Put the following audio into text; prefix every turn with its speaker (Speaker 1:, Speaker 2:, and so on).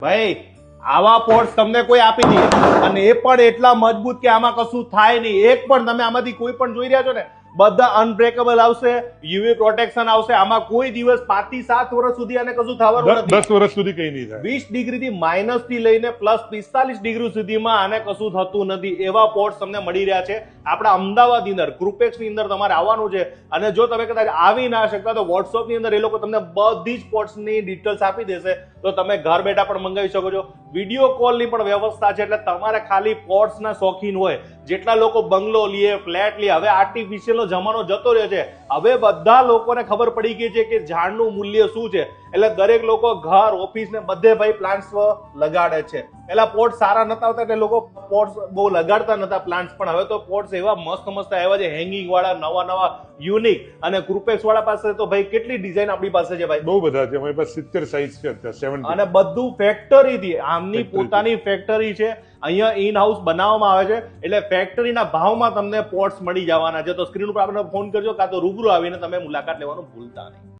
Speaker 1: ભાઈ આવા પોટ્સ તમને કોઈ આપી દે અને એ પણ એટલા મજબૂત કે આમાં કશું થાય નહીં. એક પણ તમે આમાંથી કોઈ પણ જોઈ રહ્યા છો ને, બધા અનબ્રેકેબલ આવશે, યુવી પ્રોટેક્શન આવશે. આમાં કોઈ દિવસ 5 થી 7 વર્ષ સુધી આને કશું થવાનું નથી.
Speaker 2: 10 વર્ષ સુધી કઈ નહીં થાય.
Speaker 1: 20 ડિગ્રીથી માઇનસ થી લઈને પ્લસ 45 ડિગ્રી સુધીમાં આને કશું થતું નથી. એવા પોટ્સ તમને મળી રહ્યા છે આપણા અમદાવાદની અંદર, કૃપેક્સ ની અંદર તમારે આવવાનું છે. અને જો તમે કદાચ આવી ના શકતા તો વોટ્સઅપ ની અંદર એ લોકો તમને બધી જ પોટ્સ ની ડિટેલ્સ આપી દેશે, તો તમે ઘર બેઠા પણ મંગાવી શકો છો. વિડીયો કોલ ની પણ વ્યવસ્થા છે. એટલે તમારે ખાલી પોટ્સ ના શોખીન હોય, જેટલા લોકો બંગલો લે, ફ્લેટ લે, હવે આર્ટિફિશિયલ નો જમાનો જતો રહ્યો છે. હવે બધા લોકોને ખબર પડી ગઈ છે કે ઝાડનું મૂલ્ય શું છે. એટલે દરેક લોકો ઘર, ઓફિસ ને બધે ભાઈ પ્લાન્ટ્સ લગાડે છે. પેલા પોટ સારા નતા આવતા એટલે લોકો પોટ્સ બહુ લગાડતા નતા પ્લાન્ટ્સ, પણ હવે તો પોટ્સ એવા મસ્ત મસ્ત આવ્યા છે, હેંગિંગ વાળા, નવા નવા, યુનિક. અને કૃપેક્સ વાળા પાસે તો ભાઈ કેટલી ડિઝાઇન આપણી પાસે છે ભાઈ,
Speaker 2: બહુ બધા છે. અમારી પાસે 70 સાઇઝ છે અત્યારે, 70.
Speaker 1: અને બધું ફેક્ટરી થી, આમની પોતાની ફેક્ટરી છે. અહીંયા ઇન હાઉસ બનાવવામાં આવે છે. એટલે ફેક્ટરીના ભાવમાં તમને પોટ્સ મળી જવાના છે. તો સ્ક્રીન ઉપર આપણે ફોન કરજો, કાં તો રૂબરૂ આવીને તમે મુલાકાત લેવાનું ભૂલતા નહીં.